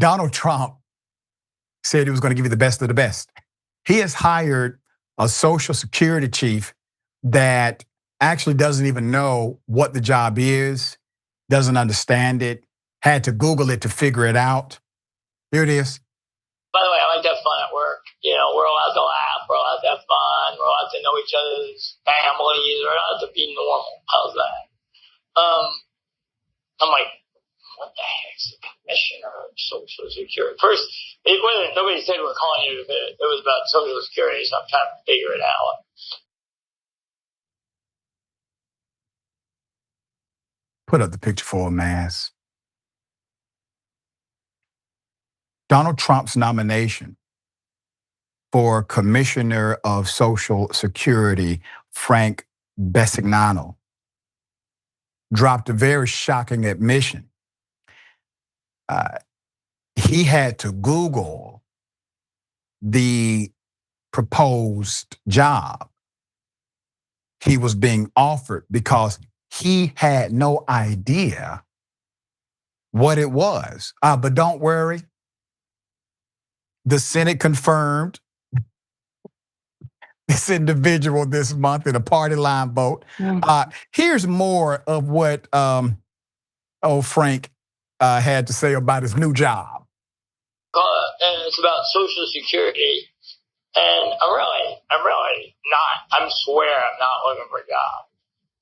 Donald Trump said he was going to give you the best of the best. He has hired a Social Security chief that actually doesn't even know what the job is, doesn't understand it, had to Google it to figure it out. Here it is. By the way, I like to have fun at work. You know, we're allowed to laugh, we're allowed to have fun, we're allowed to know each other's families, we're allowed to be normal. How's that? I'm like, what the heck's the Commissioner of Social Security? First, nobody said we're calling you. It was about Social Security, so I'm trying to figure it out. Put up the picture for a mass. Donald Trump's nomination for Commissioner of Social Security, Frank Bisignano, dropped a very shocking admission. He had to Google the proposed job he was being offered because he had no idea what it was. But don't worry, the Senate confirmed this individual this month in a party line vote. Here's more of what Frank had to say about his new job. And it's about Social Security. And I'm really not, I swear I'm not looking for a job.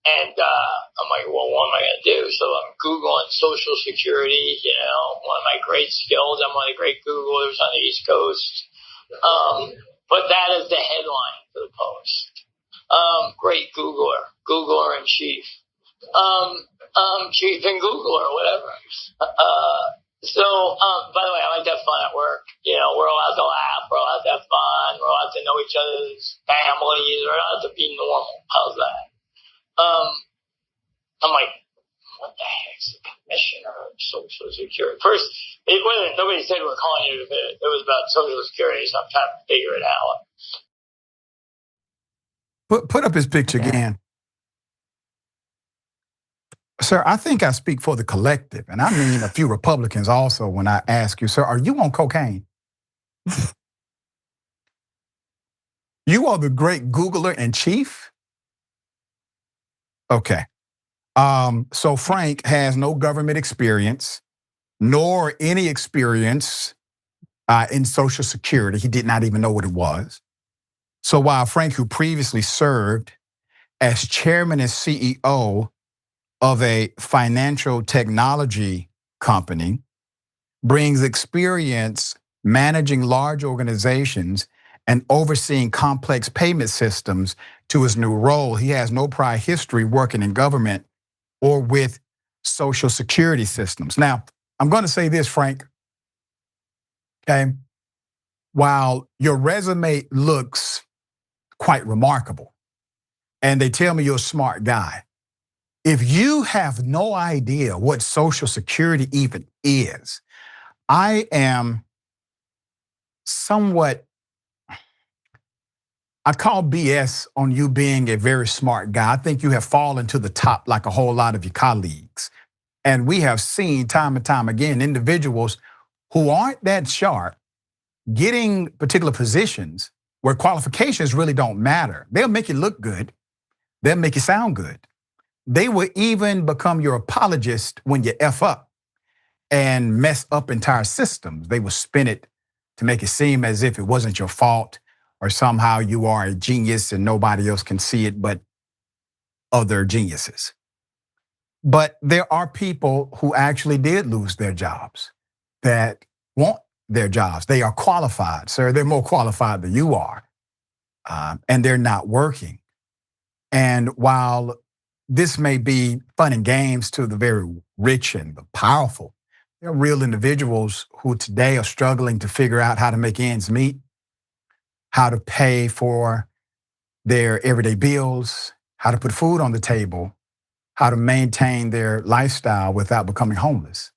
And I'm like, well, what am I going to do? So I'm Googling Social Security, you know, one of my great skills. I'm one of the great Googlers on the East Coast. But that is the headline for the Post. Great Googler in chief. Chief and Googler, whatever. By the way, I like to have fun at work. You know, we're allowed to laugh, we're allowed to have fun, we're allowed to know each other's families, we're allowed to be normal. How's that? I'm like, what the heck's the Commissioner of Social Security? First, nobody said we're calling you. It was about Social Security, so I'm trying to figure it out. Put up his picture again. Sir, I think I speak for the collective, and I mean a few Republicans also when I ask you, sir, are you on cocaine? You are the great Googler in chief? Okay. So Frank has no government experience, nor any experience in Social Security. He did not even know what it was. So while Frank, who previously served as chairman and CEO of a financial technology company, brings experience managing large organizations and overseeing complex payment systems to his new role, he has no prior history working in government or with Social Security systems. Now, I'm going to say this, Frank, okay? While your resume looks quite remarkable, and they tell me you're a smart guy, if you have no idea what Social Security even is, I am somewhat, I call BS on you being a very smart guy. I think you have fallen to the top like a whole lot of your colleagues. And we have seen time and time again individuals who aren't that sharp getting particular positions where qualifications really don't matter. They'll make you look good. They'll make you sound good. They will even become your apologist when you F up and mess up entire systems. They will spin it to make it seem as if it wasn't your fault or somehow you are a genius and nobody else can see it but other geniuses. But there are people who actually did lose their jobs that want their jobs. They are qualified, sir. They're more qualified than you are. And they're not working. And while this may be fun and games to the very rich and the powerful, there are real individuals who today are struggling to figure out how to make ends meet, how to pay for their everyday bills, how to put food on the table, how to maintain their lifestyle without becoming homeless.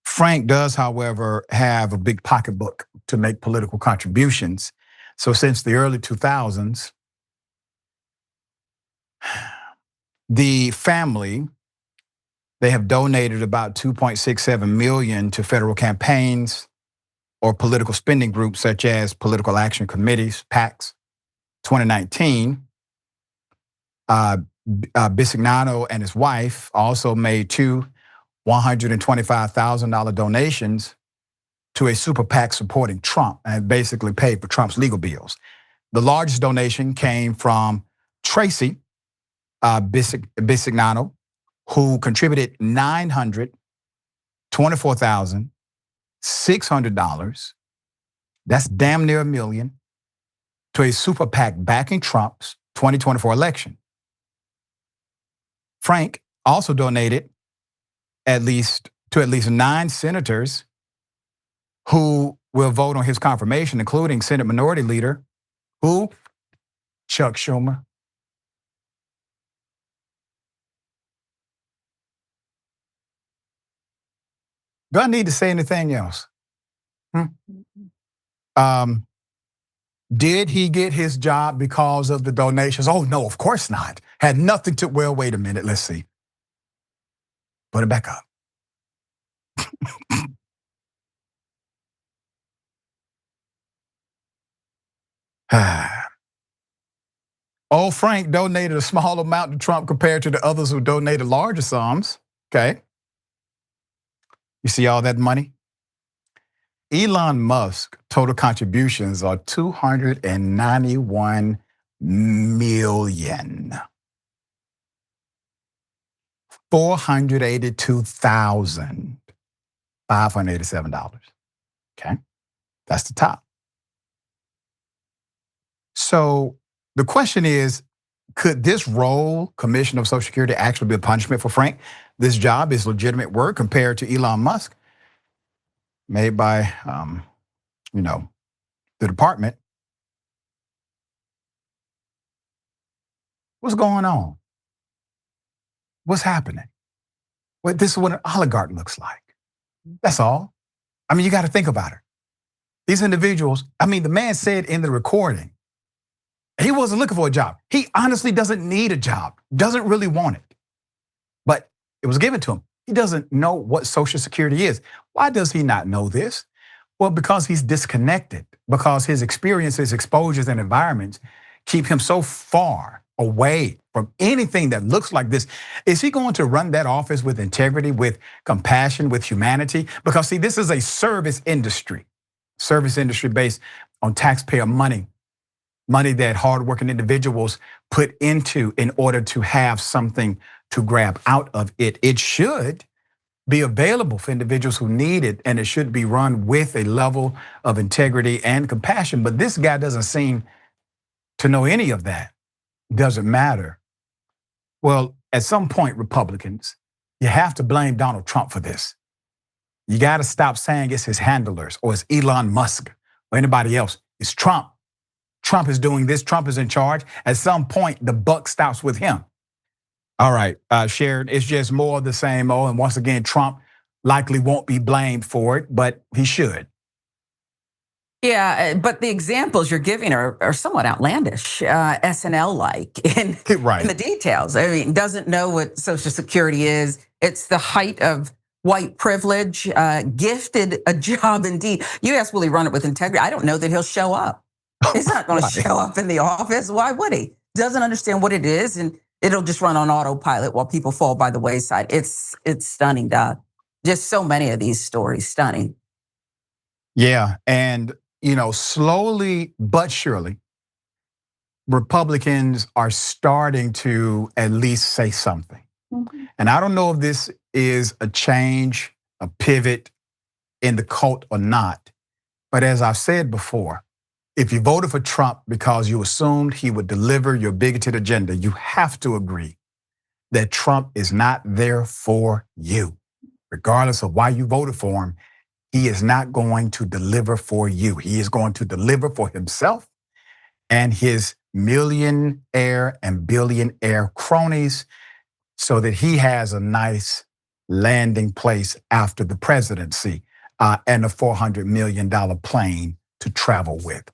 Frank does, however, have a big pocketbook to make political contributions. So since the early 2000s, the family They have donated about $2.67 million to federal campaigns or political spending groups such as political action committees, PACs. 2019, Bisignano and his wife also made two $125,000 donations to a super PAC supporting Trump and basically paid for Trump's legal bills. The largest donation came from Tracy Bisignano, who contributed $924,600. That's damn near $1 million to a super PAC backing Trump's 2024 election. Frank also donated at least 9 senators who will vote on his confirmation, including Senate Minority Leader, who? Chuck Schumer. Do I need to say anything else? Did he get his job because of the donations? Oh, no, of course not. Had nothing to, well, wait a minute, let's see. Put it back up. Old Frank donated a small amount to Trump compared to the others who donated larger sums. Okay. You see all that money? Elon Musk total contributions are $291 million. $482,587. Okay, that's the top. So the question is, could this role, Commissioner of Social Security, actually be a punishment for Frank? This job is legitimate work compared to Elon Musk, made by, the department. What's going on? What's happening? Well, this is what an oligarch looks like. That's all. I mean, you got to think about it. These individuals, the man said in the recording, he wasn't looking for a job. He honestly doesn't need a job, doesn't really want it. But it was given to him. He doesn't know what Social Security is. Why does he not know this? Well, because he's disconnected, because his experiences, exposures, and environments keep him so far away from anything that looks like this. Is he going to run that office with integrity, with compassion, with humanity? Because see, this is a service industry based on taxpayer money that hardworking individuals put into in order to have something to grab out of it. It should be available for individuals who need it, and it should be run with a level of integrity and compassion. But this guy doesn't seem to know any of that. Doesn't matter. Well, at some point, Republicans, you have to blame Donald Trump for this. You got to stop saying it's his handlers or it's Elon Musk or anybody else. It's Trump. Trump is doing this. Trump is in charge. At some point, the buck stops with him. All right, Sharon, it's just more of the same old. And once again, Trump likely won't be blamed for it, but he should. Yeah, but the examples you're giving are somewhat outlandish, SNL-like in the details. I mean, doesn't know what Social Security is. It's the height of white privilege, gifted a job indeed. You ask, will he run it with integrity? I don't know that he'll show up. He's not going to show up in the office. Why would he? Doesn't understand what it is, and it'll just run on autopilot while people fall by the wayside. It's stunning, Doc. Just so many of these stories, stunning. Yeah, and slowly but surely, Republicans are starting to at least say something. Mm-hmm. And I don't know if this is a change, a pivot in the cult or not. But as I've said before, if you voted for Trump because you assumed he would deliver your bigoted agenda, you have to agree that Trump is not there for you. Regardless of why you voted for him, he is not going to deliver for you. He is going to deliver for himself and his millionaire and billionaire cronies so that he has a nice landing place after the presidency and a $400 million plane to travel with.